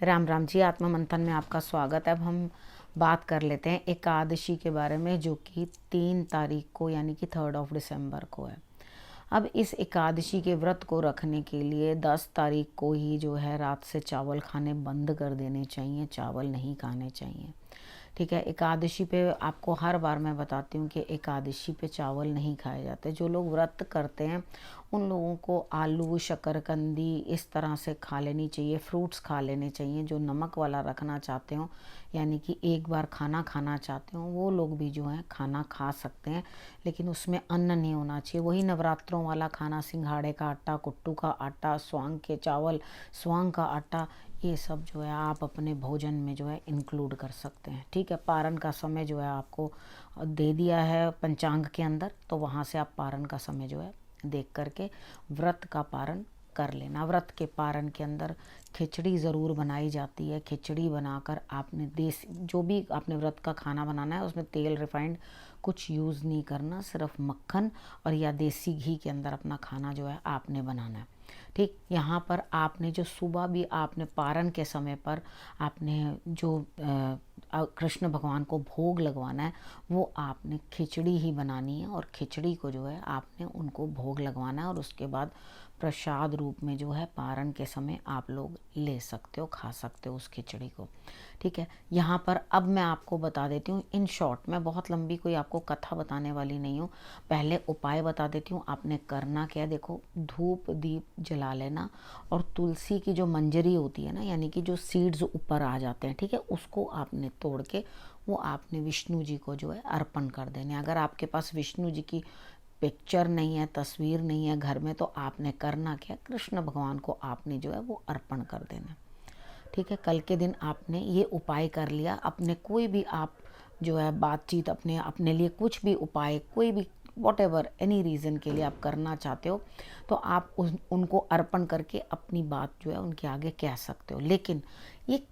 राम राम जी। आत्मा मंथन में आपका स्वागत है। अब हम बात कर लेते हैं एकादशी के बारे में, जो कि 3 तारीख को यानी कि 3 दिसंबर को है। अब इस एकादशी के व्रत को रखने के लिए 10 तारीख को ही जो है रात से चावल खाने बंद कर देने चाहिए, चावल नहीं खाने चाहिए। ठीक है। एकादशी पे आपको हर बार मैं बताती हूँ कि एकादशी पे चावल नहीं खाए जाते। जो लोग व्रत करते हैं उन लोगों को आलू, शकरकंदी इस तरह से खा लेनी चाहिए, फ्रूट्स खा लेने चाहिए। जो नमक वाला रखना चाहते हो यानी कि एक बार खाना खाना चाहते हो वो लोग भी जो है खाना खा सकते हैं, लेकिन उसमें अन्न नहीं होना चाहिए। वही नवरात्रों वाला खाना, सिंघाड़े का आटा, कुट्टू का आटा, स्वांग के चावल, स्वांग का आटा, ये सब जो है आप अपने भोजन में जो है इंक्लूड कर सकते हैं। ठीक है। पारण का समय जो है आपको दे दिया है पंचांग के अंदर, तो वहाँ से आप पारण का समय जो है देख करके व्रत का पारण कर लेना। व्रत के पारण के अंदर खिचड़ी ज़रूर बनाई जाती है। खिचड़ी बनाकर आपने देसी जो भी आपने व्रत का खाना बनाना है उसमें तेल रिफाइंड कुछ यूज़ नहीं करना, सिर्फ मक्खन और या देसी घी के अंदर अपना खाना जो है आपने बनाना है। ठीक। यहाँ पर आपने जो सुबह भी आपने पारण के समय पर आपने जो कृष्ण भगवान को भोग लगवाना है वो आपने खिचड़ी ही बनानी है, और खिचड़ी को जो है आपने उनको भोग लगवाना है, और उसके बाद प्रसाद रूप में जो है पारण के समय आप लोग ले सकते हो, खा सकते हो उस खिचड़ी को। ठीक है। यहाँ पर अब मैं आपको बता देती हूँ इन शॉर्ट, मैं बहुत लंबी कोई आपको कथा बताने वाली नहीं हूँ। पहले उपाय बता देती हूँ आपने करना क्या है। देखो, धूप दीप जला लेना, और तुलसी की जो मंजरी होती है ना, यानी कि जो सीड्स ऊपर आ जाते हैं, ठीक है, उसको आपने तोड़ के वो आपने विष्णु जी को जो है अर्पण कर देने। अगर आपके पास विष्णु जी की पिक्चर नहीं है, तस्वीर नहीं है घर में, तो आपने करना क्या, कृष्ण भगवान को आपने जो है वो अर्पण कर देना। ठीक है। कल के दिन आपने ये उपाय कर लिया। अपने कोई भी आप जो है बातचीत, अपने अपने लिए कुछ भी उपाय, कोई भी वॉट एवर एनी रीज़न के लिए आप करना चाहते हो, तो आप उनको अर्पण करके अपनी बात जो है उनके आगे कह सकते हो। लेकिन ये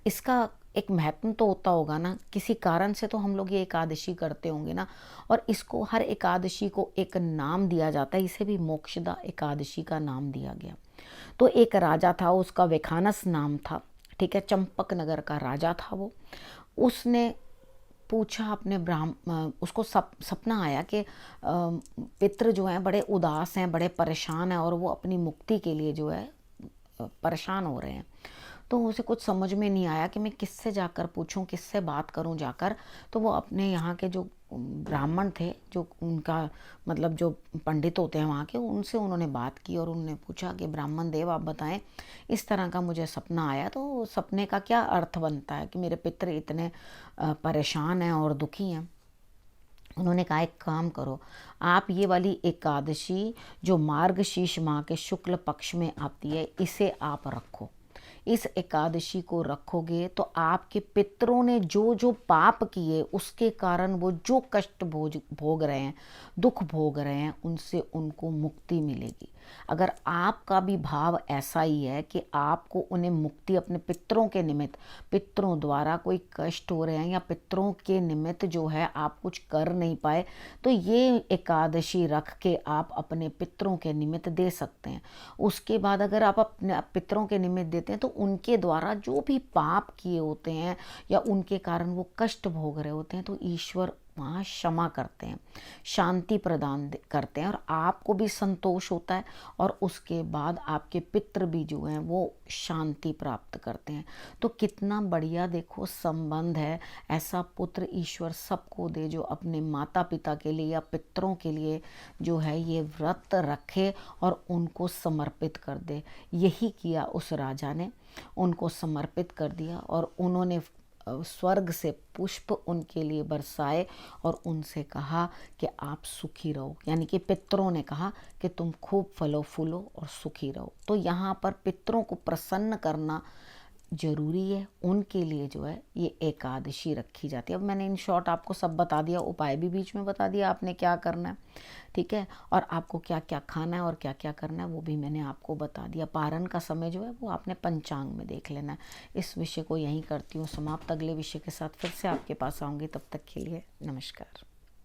इसका एक महत्व तो होता होगा ना, किसी कारण से तो हम लोग ये एकादशी करते होंगे ना, और इसको हर एकादशी को एक नाम दिया जाता है। इसे भी मोक्षदा एकादशी का नाम दिया गया। तो एक राजा था, उसका वेखानस नाम था। ठीक है। चंपक नगर का राजा था वो। उसने पूछा अपने उसको सपना आया कि पितृ जो हैं बड़े उदास हैं, बड़े परेशान हैं, और वो अपनी मुक्ति के लिए जो है परेशान हो रहे हैं। तो उसे कुछ समझ में नहीं आया कि मैं किससे जाकर पूछूं, किससे बात करूं जाकर। तो वो अपने यहाँ के जो ब्राह्मण थे, जो उनका मतलब जो पंडित होते हैं वहाँ के, उनसे उन्होंने बात की और उन्होंने पूछा कि ब्राह्मण देव आप बताएं, इस तरह का मुझे सपना आया, तो सपने का क्या अर्थ बनता है कि मेरे पितर इतने परेशान हैं और दुखी हैं। उन्होंने कहा एक काम करो, आप ये वाली एकादशी जो मार्गशीर्ष माह के शुक्ल पक्ष में आती है, इसे आप रखो। इस एकादशी को रखोगे तो आपके पितरों ने जो जो पाप किए उसके कारण वो जो कष्ट भोग रहे हैं, दुख भोग रहे हैं, उनसे उनको मुक्ति मिलेगी। अगर आपका भी भाव ऐसा ही है कि आपको उन्हें मुक्ति, अपने पितरों के निमित्त, पितरों द्वारा कोई कष्ट हो रहे हैं या पितरों के निमित्त जो है आप कुछ कर नहीं पाए, तो ये एकादशी रख के आप अपने पितरों के निमित्त दे सकते हैं। उसके बाद अगर आप अपने पितरों के निमित्त देते हैं तो उनके द्वारा जो भी पाप किए होते हैं या उनके कारण वो कष्ट भोग रहे होते हैं, तो ईश्वर वहाँ क्षमा करते हैं, शांति प्रदान करते हैं, और आपको भी संतोष होता है, और उसके बाद आपके पितृ भी जो हैं वो शांति प्राप्त करते हैं। तो कितना बढ़िया देखो संबंध है। ऐसा पुत्र ईश्वर सबको दे जो अपने माता पिता के लिए या पितरों के लिए जो है ये व्रत रखे और उनको समर्पित कर दे। यही किया उस राजा ने, उनको समर्पित कर दिया, और उन्होंने स्वर्ग से पुष्प उनके लिए बरसाए और उनसे कहा कि आप सुखी रहो, यानी कि पितरों ने कहा कि तुम खूब फलो फूलो और सुखी रहो। तो यहाँ पर पितरों को प्रसन्न करना जरूरी है, उनके लिए जो है ये एकादशी रखी जाती है। अब मैंने इन शॉर्ट आपको सब बता दिया, उपाय भी बीच में बता दिया आपने क्या करना है। ठीक है। और आपको क्या क्या खाना है और क्या क्या करना है वो भी मैंने आपको बता दिया। पारण का समय जो है वो आपने पंचांग में देख लेना है। इस विषय को यहीं करती हूँ समाप्त। अगले विषय के साथ फिर से आपके पास आऊँगी, तब तक के लिए नमस्कार।